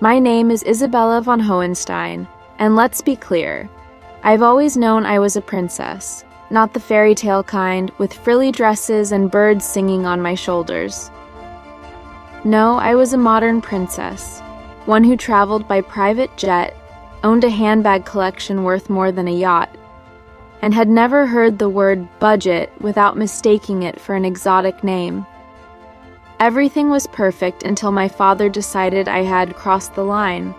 My name is Isabella von Hohenstein, and let's be clear, I've always known I was a princess, not the fairy tale kind with frilly dresses and birds singing on my shoulders. No, I was a modern princess, one who traveled by private jet, owned a handbag collection worth more than a yacht, and had never heard the word budget without mistaking it for an exotic name. Everything was perfect until my father decided I had crossed the line.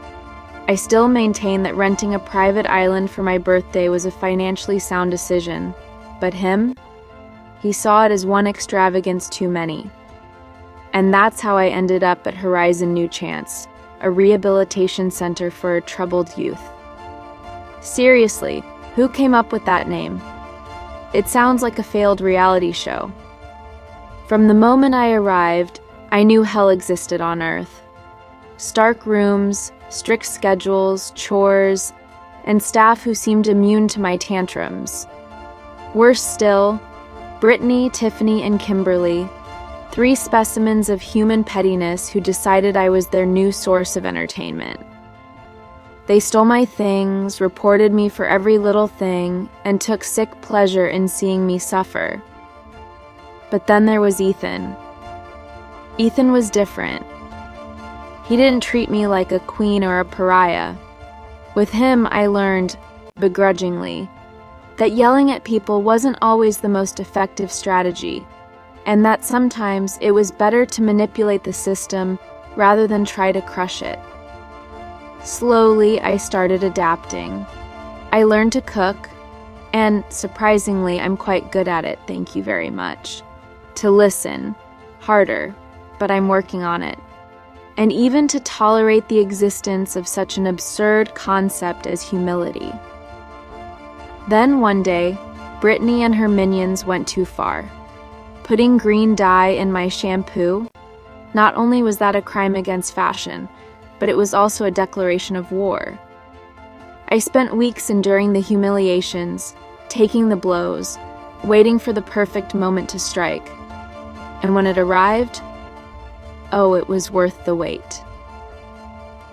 I still maintain that renting a private island for my birthday was a financially sound decision, but him? He saw it as one extravagance too many. And that's how I ended up at Horizon New Chance, a rehabilitation center for troubled youth. Seriously, who came up with that name? It sounds like a failed reality show. From the moment I arrived, I knew hell existed on Earth. Stark rooms, strict schedules, chores, and staff who seemed immune to my tantrums. Worse still, Brittany, Tiffany, and Kimberly, 3 specimens of human pettiness who decided I was their new source of entertainment. They stole my things, reported me for every little thing, and took sick pleasure in seeing me suffer. But then there was Ethan. Ethan was different. He didn't treat me like a queen or a pariah. With him, I learned, begrudgingly, that yelling at people wasn't always the most effective strategy, and that sometimes it was better to manipulate the system rather than try to crush it. Slowly, I started adapting. I learned to cook, and surprisingly, I'm quite good at it, thank you very much. To listen, harder, but I'm working on it. And even to tolerate the existence of such an absurd concept as humility. Then one day, Brittany and her minions went too far. Putting green dye in my shampoo, not only was that a crime against fashion, but it was also a declaration of war. I spent weeks enduring the humiliations, taking the blows, waiting for the perfect moment to strike. And when it arrived, oh, it was worth the wait.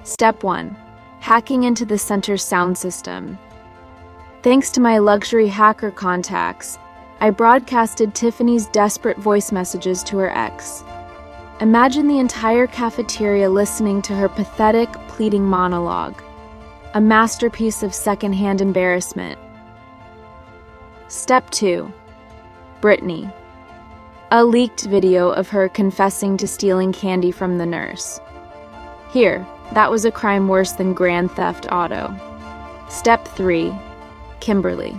Step 1. Hacking into the center's sound system. Thanks to my luxury hacker contacts, I broadcasted Tiffany's desperate voice messages to her ex. Imagine the entire cafeteria listening to her pathetic, pleading monologue, a masterpiece of secondhand embarrassment. Step 2. Brittany. A leaked video of her confessing to stealing candy from the nurse. Here, that was a crime worse than Grand Theft Auto. Step 3. Kimberly.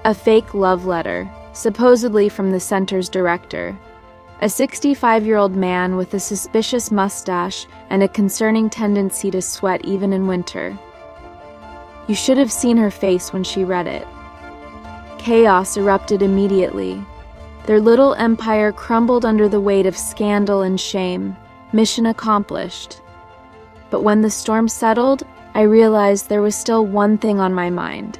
A fake love letter, supposedly from the center's director. A 65-year-old man with a suspicious mustache and a concerning tendency to sweat even in winter. You should have seen her face when she read it. Chaos erupted immediately. Their little empire crumbled under the weight of scandal and shame. Mission accomplished. But when the storm settled, I realized there was still one thing on my mind.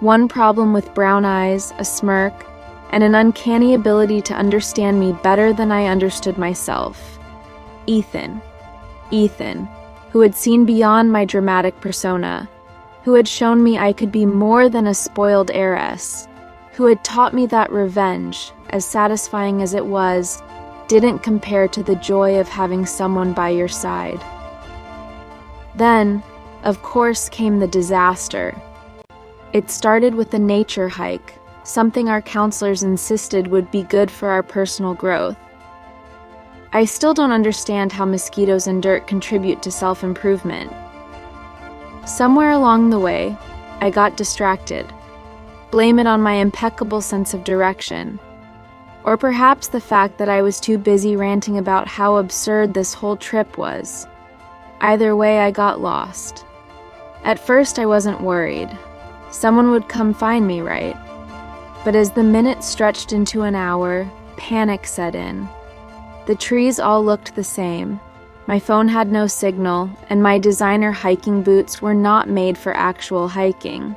One problem with brown eyes, a smirk, and an uncanny ability to understand me better than I understood myself. Ethan. Ethan, who had seen beyond my dramatic persona, who had shown me I could be more than a spoiled heiress, who had taught me that revenge, as satisfying as it was, didn't compare to the joy of having someone by your side. Then, of course, came the disaster. It started with a nature hike, something our counselors insisted would be good for our personal growth. I still don't understand how mosquitoes and dirt contribute to self-improvement. Somewhere along the way, I got distracted. Blame it on my impeccable sense of direction. Or perhaps the fact that I was too busy ranting about how absurd this whole trip was. Either way, I got lost. At first, I wasn't worried. Someone would come find me, right? But as the minutes stretched into an hour, panic set in. The trees all looked the same. My phone had no signal, and my designer hiking boots were not made for actual hiking.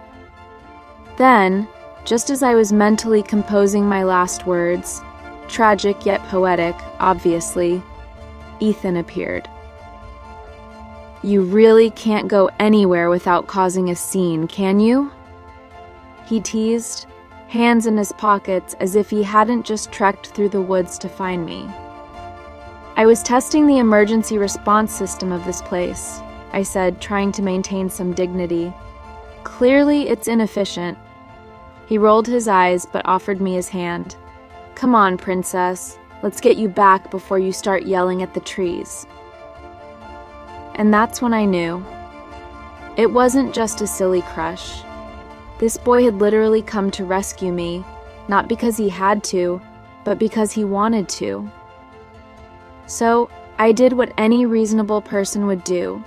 Then, just as I was mentally composing my last words, tragic yet poetic, obviously, Ethan appeared. You really can't go anywhere without causing a scene, can you? He teased, hands in his pockets as if he hadn't just trekked through the woods to find me. I was testing the emergency response system of this place, I said, trying to maintain some dignity. Clearly, it's inefficient. He rolled his eyes but offered me his hand. Come on, princess. Let's get you back before you start yelling at the trees. And that's when I knew. It wasn't just a silly crush. This boy had literally come to rescue me, not because he had to, but because he wanted to. So, I did what any reasonable person would do.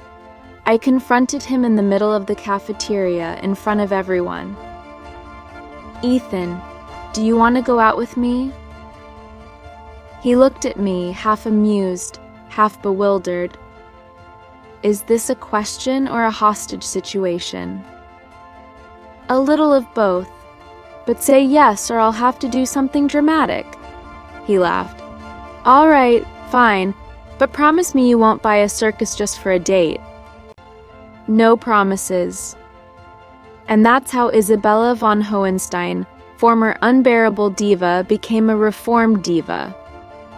I confronted him in the middle of the cafeteria in front of everyone. Ethan, do you want to go out with me? He looked at me, half amused, half bewildered. Is this a question or a hostage situation? A little of both, but say yes or I'll have to do something dramatic. He laughed. All right, fine, but promise me you won't buy a circus just for a date. No promises. And that's how Isabella von Hohenstein, former unbearable diva, became a reformed diva,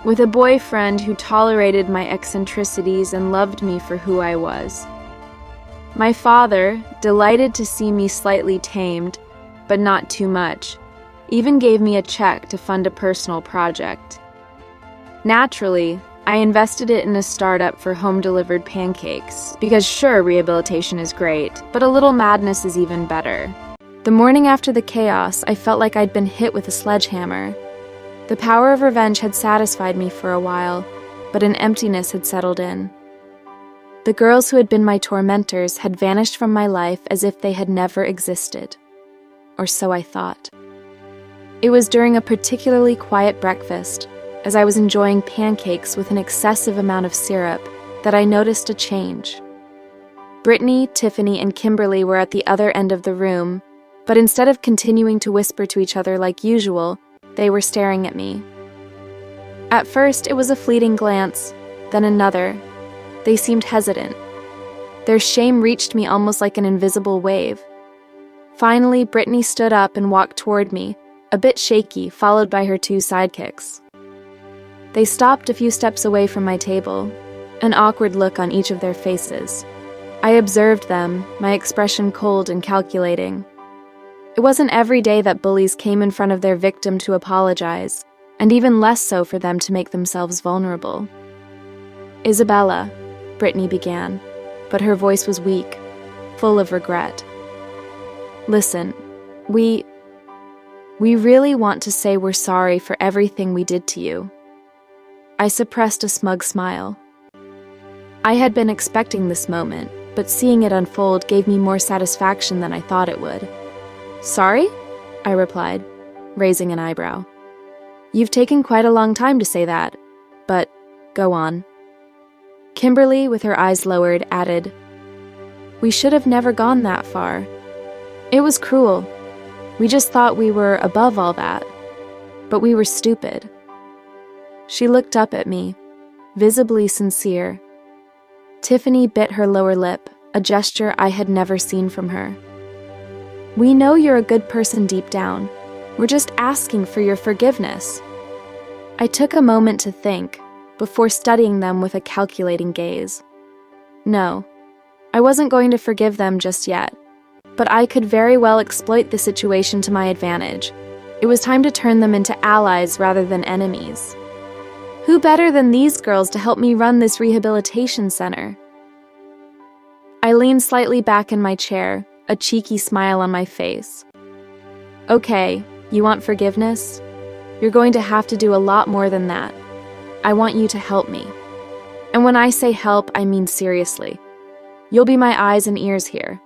with a boyfriend who tolerated my eccentricities and loved me for who I was. My father, delighted to see me slightly tamed, but not too much, even gave me a check to fund a personal project. Naturally, I invested it in a startup for home-delivered pancakes, because sure, rehabilitation is great, but a little madness is even better. The morning after the chaos, I felt like I'd been hit with a sledgehammer. The power of revenge had satisfied me for a while, but an emptiness had settled in. The girls who had been my tormentors had vanished from my life as if they had never existed. Or so I thought. It was during a particularly quiet breakfast, as I was enjoying pancakes with an excessive amount of syrup, that I noticed a change. Brittany, Tiffany, and Kimberly were at the other end of the room, but instead of continuing to whisper to each other like usual, they were staring at me. At first, it was a fleeting glance, then another. They seemed hesitant. Their shame reached me almost like an invisible wave. Finally, Brittany stood up and walked toward me, a bit shaky, followed by her two sidekicks. They stopped a few steps away from my table, an awkward look on each of their faces. I observed them, my expression cold and calculating. It wasn't every day that bullies came in front of their victim to apologize, and even less so for them to make themselves vulnerable. Isabella, Brittany began, but her voice was weak, full of regret. Listen, we really want to say we're sorry for everything we did to you. I suppressed a smug smile. I had been expecting this moment, but seeing it unfold gave me more satisfaction than I thought it would. Sorry? I replied, raising an eyebrow. You've taken quite a long time to say that, but go on. Kimberly, with her eyes lowered, added, We should have never gone that far. It was cruel. We just thought we were above all that. But we were stupid. She looked up at me, visibly sincere. Tiffany bit her lower lip, a gesture I had never seen from her. We know you're a good person deep down. We're just asking for your forgiveness. I took a moment to think, before studying them with a calculating gaze. No, I wasn't going to forgive them just yet, but I could very well exploit the situation to my advantage. It was time to turn them into allies rather than enemies. Who better than these girls to help me run this rehabilitation center? I leaned slightly back in my chair, a cheeky smile on my face. Okay, you want forgiveness? You're going to have to do a lot more than that. I want you to help me. And when I say help, I mean seriously. You'll be my eyes and ears here.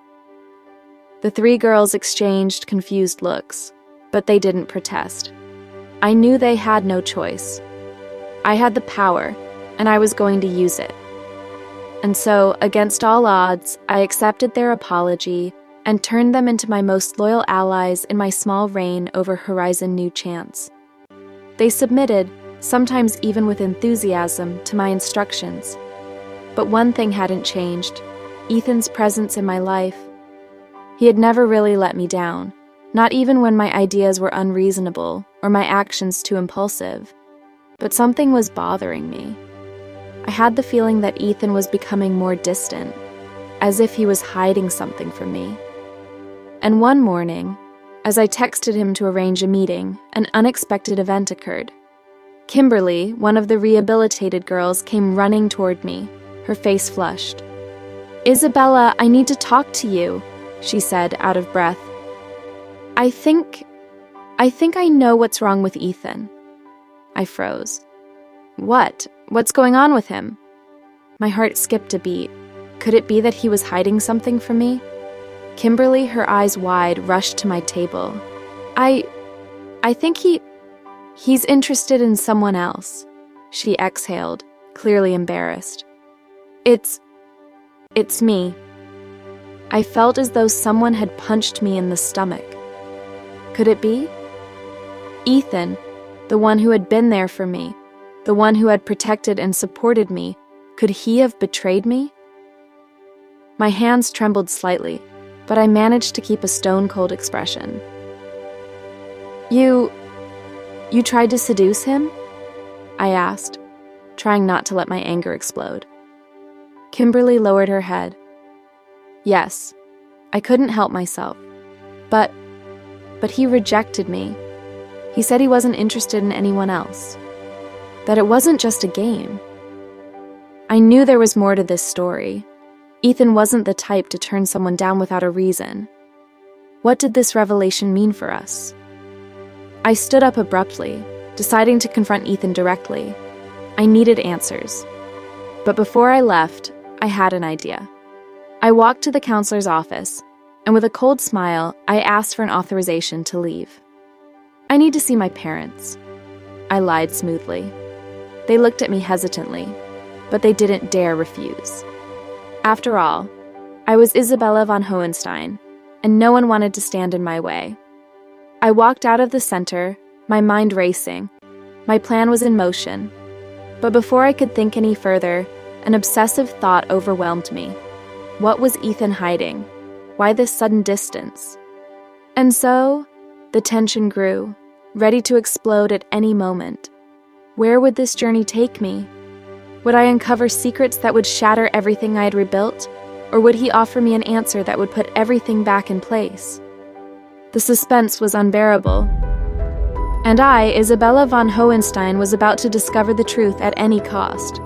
The three girls exchanged confused looks, but they didn't protest. I knew they had no choice. I had the power, and I was going to use it. And so, against all odds, I accepted their apology and turned them into my most loyal allies in my small reign over Horizon New Chance. They submitted, sometimes even with enthusiasm, to my instructions. But one thing hadn't changed. Ethan's presence in my life. He had never really let me down, not even when my ideas were unreasonable or my actions too impulsive. But something was bothering me. I had the feeling that Ethan was becoming more distant, as if he was hiding something from me. And one morning, as I texted him to arrange a meeting, an unexpected event occurred. Kimberly, one of the rehabilitated girls, came running toward me, her face flushed. "Isabella, I need to talk to you," she said, out of breath. I think I know what's wrong with Ethan." I froze. "What? What's going on with him?" My heart skipped a beat. Could it be that he was hiding something from me? Kimberly, her eyes wide, rushed to my table. I think he's interested in someone else," she exhaled, clearly embarrassed. It's me." I felt as though someone had punched me in the stomach. Could it be? Ethan, the one who had been there for me, the one who had protected and supported me, could he have betrayed me? My hands trembled slightly, but I managed to keep a stone-cold expression. You tried to seduce him?" I asked, trying not to let my anger explode. Kimberly lowered her head. "Yes, I couldn't help myself. But he rejected me. He said he wasn't interested in anyone else. That it wasn't just a game." I knew there was more to this story. Ethan wasn't the type to turn someone down without a reason. What did this revelation mean for us? I stood up abruptly, deciding to confront Ethan directly. I needed answers. But before I left, I had an idea. I walked to the counselor's office, and with a cold smile, I asked for an authorization to leave. "I need to see my parents," I lied smoothly. They looked at me hesitantly, but they didn't dare refuse. After all, I was Isabella von Hohenstein, and no one wanted to stand in my way. I walked out of the center, my mind racing. My plan was in motion. But before I could think any further, an obsessive thought overwhelmed me. What was Ethan hiding? Why this sudden distance? And so, the tension grew, ready to explode at any moment. Where would this journey take me? Would I uncover secrets that would shatter everything I had rebuilt? Or would he offer me an answer that would put everything back in place? The suspense was unbearable. And I, Isabella von Hohenstein, was about to discover the truth at any cost.